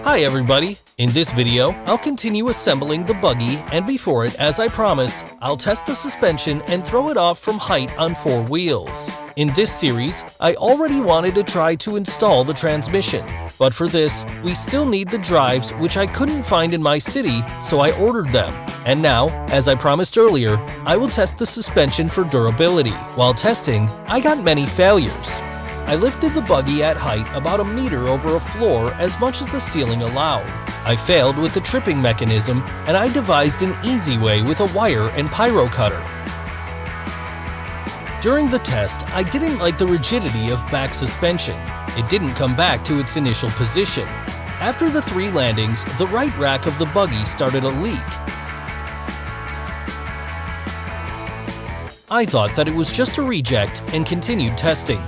Hi everybody! In this video, I'll continue assembling the buggy, and before it, as I promised, I'll test the suspension and throw it off from height on 4 wheels. In this series, I already wanted to try to install the transmission, but for this, we still need the drives which I couldn't find in my city, so I ordered them. And now, as I promised earlier, I will test the suspension for durability. While testing, I got many failures. I lifted the buggy at height about a meter over a floor as much as the ceiling allowed. I failed with the tripping mechanism, and I devised an easy way with a wire and pyro cutter. During the test, I didn't like the rigidity of back suspension. It didn't come back to its initial position. After the 3 landings, the right rack of the buggy started a leak. I thought that it was just a reject and continued testing.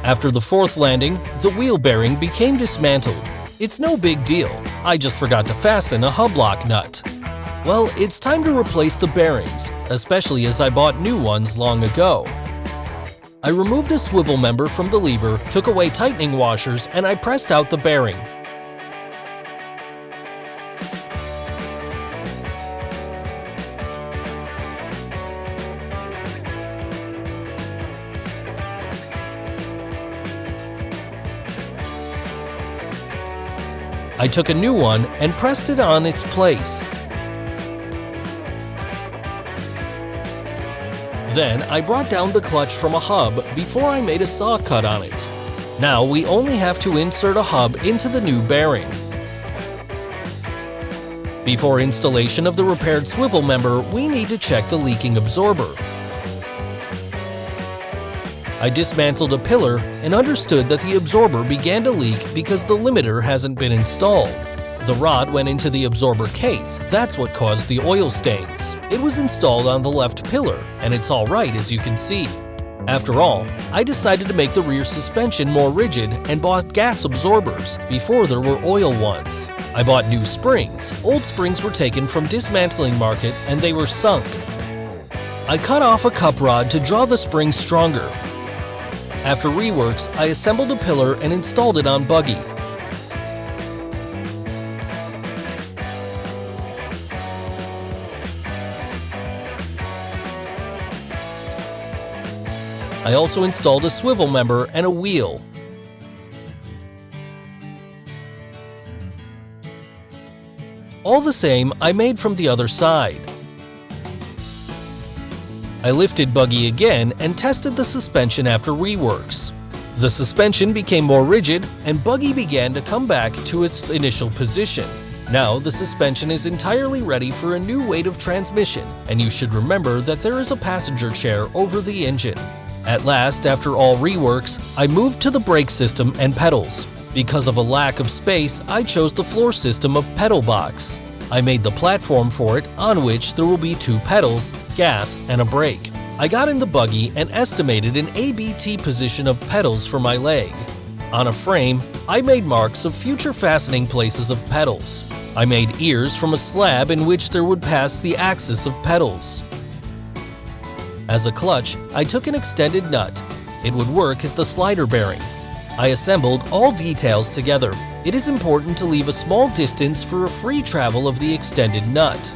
After the 4th landing, the wheel bearing became dismantled. It's no big deal, I just forgot to fasten a hub lock nut. Well, it's time to replace the bearings, especially as I bought new ones long ago. I removed a swivel member from the lever, took away tightening washers, and I pressed out the bearing. I took a new one and pressed it on its place. Then I brought down the clutch from a hub before I made a saw cut on it. Now we only have to insert a hub into the new bearing. Before installation of the repaired swivel member, we need to check the leaking absorber. I dismantled a pillar and understood that the absorber began to leak because the limiter hasn't been installed. The rod went into the absorber case, that's what caused the oil stains. It was installed on the left pillar, and it's alright as you can see. After all, I decided to make the rear suspension more rigid and bought gas absorbers before there were oil ones. I bought new springs. Old springs were taken from dismantling market and they were sunk. I cut off a cup rod to draw the springs stronger. After reworks, I assembled a pillar and installed it on buggy. I also installed a swivel member and a wheel. All the same, I made from the other side. I lifted buggy again and tested the suspension after reworks. The suspension became more rigid and buggy began to come back to its initial position. Now the suspension is entirely ready for a new weight of transmission, and you should remember that there is a passenger chair over the engine. At last, after all reworks, I moved to the brake system and pedals. Because of a lack of space, I chose the floor system of pedal box. I made the platform for it, on which there will be 2 pedals, gas, and a brake. I got in the buggy and estimated an ABT position of pedals for my leg. On a frame, I made marks of future fastening places of pedals. I made ears from a slab in which there would pass the axis of pedals. As a clutch, I took an extended nut. It would work as the slider bearing. I assembled all details together. It is important to leave a small distance for a free travel of the extended nut.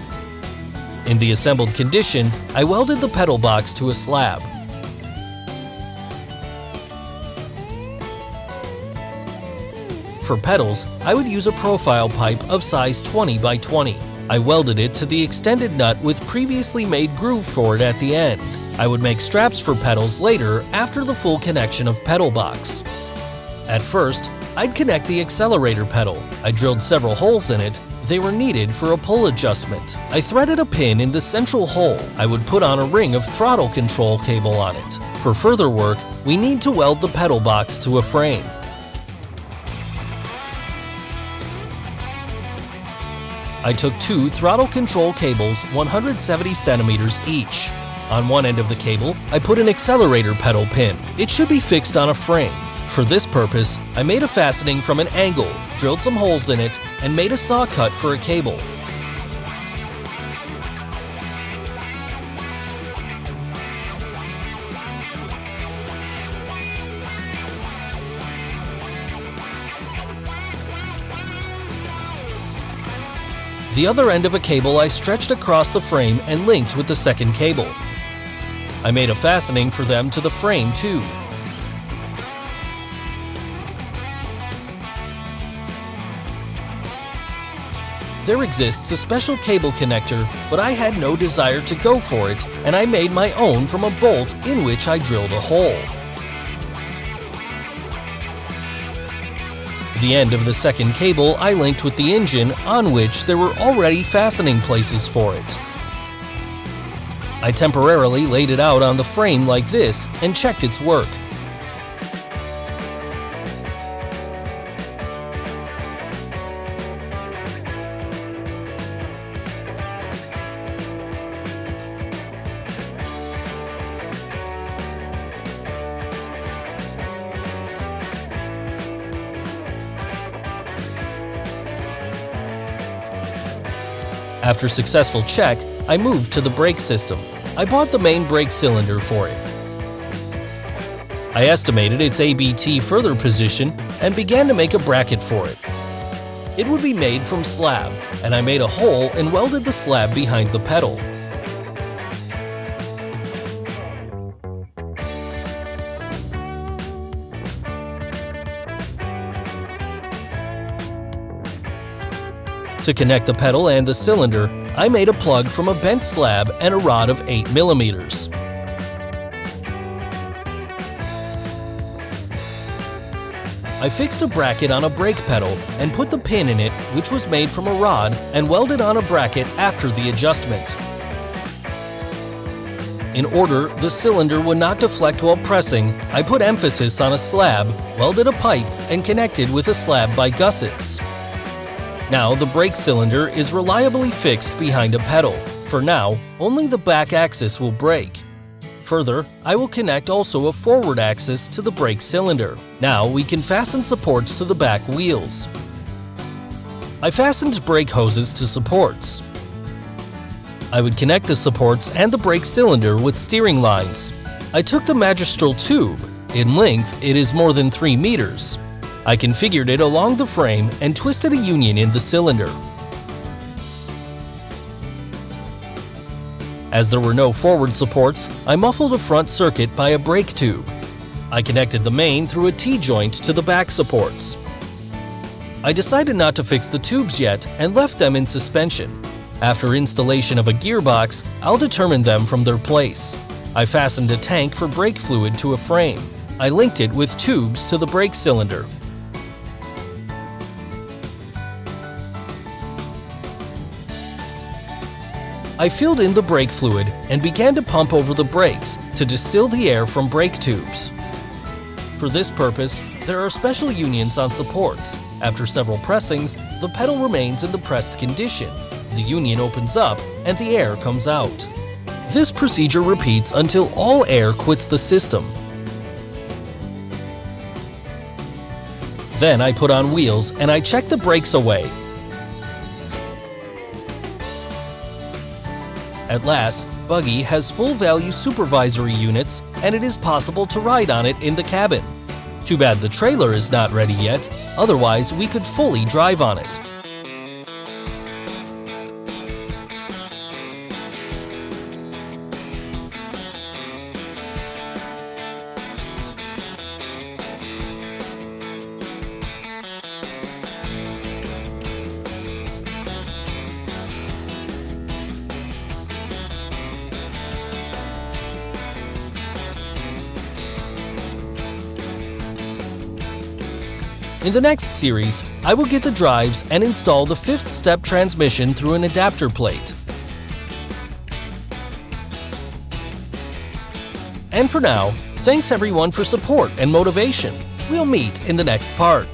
In the assembled condition, I welded the pedal box to a slab. For pedals, I would use a profile pipe of size 20 by 20. I welded it to the extended nut with previously made groove for it at the end. I would make straps for pedals later after the full connection of pedal box. At first, I'd connect the accelerator pedal. I drilled several holes in it. They were needed for a pull adjustment. I threaded a pin in the central hole. I would put on a ring of throttle control cable on it. For further work, we need to weld the pedal box to a frame. I took 2 throttle control cables 170 centimeters each. On one end of the cable, I put an accelerator pedal pin. It should be fixed on a frame. For this purpose, I made a fastening from an angle, drilled some holes in it, and made a saw cut for a cable. The other end of a cable I stretched across the frame and linked with the second cable. I made a fastening for them to the frame too. There exists a special cable connector, but I had no desire to go for it, and I made my own from a bolt in which I drilled a hole. The end of the second cable I linked with the engine, on which there were already fastening places for it. I temporarily laid it out on the frame like this and checked its work. After successful check, I moved to the brake system. I bought the main brake cylinder for it. I estimated its ABT further position and began to make a bracket for it. It would be made from slab, and I made a hole and welded the slab behind the pedal. To connect the pedal and the cylinder, I made a plug from a bent slab and a rod of 8 mm. I fixed a bracket on a brake pedal and put the pin in it, which was made from a rod, and welded on a bracket after the adjustment. In order the cylinder would not deflect while pressing, I put emphasis on a slab, welded a pipe, and connected with a slab by gussets. Now the brake cylinder is reliably fixed behind a pedal. For now, only the back axis will brake. Further, I will connect also a forward axis to the brake cylinder. Now we can fasten supports to the back wheels. I fastened brake hoses to supports. I would connect the supports and the brake cylinder with steering lines. I took the magistral tube. In length, it is more than 3 meters. I configured it along the frame and twisted a union in the cylinder. As there were no forward supports, I muffled a front circuit by a brake tube. I connected the main through a T-joint to the back supports. I decided not to fix the tubes yet and left them in suspension. After installation of a gearbox, I'll determine them from their place. I fastened a tank for brake fluid to a frame. I linked it with tubes to the brake cylinder. I filled in the brake fluid and began to pump over the brakes to distill the air from brake tubes. For this purpose, there are special unions on supports. After several pressings, the pedal remains in the pressed condition. The union opens up and the air comes out. This procedure repeats until all air quits the system. Then I put on wheels and I check the brakes away. At last, Buggy has full-value supervisory units, and it is possible to ride on it in the cabin. Too bad the trailer is not ready yet, otherwise we could fully drive on it. In the next series, I will get the drives and install the 5th step transmission through an adapter plate. And for now, thanks everyone for support and motivation. We'll meet in the next part.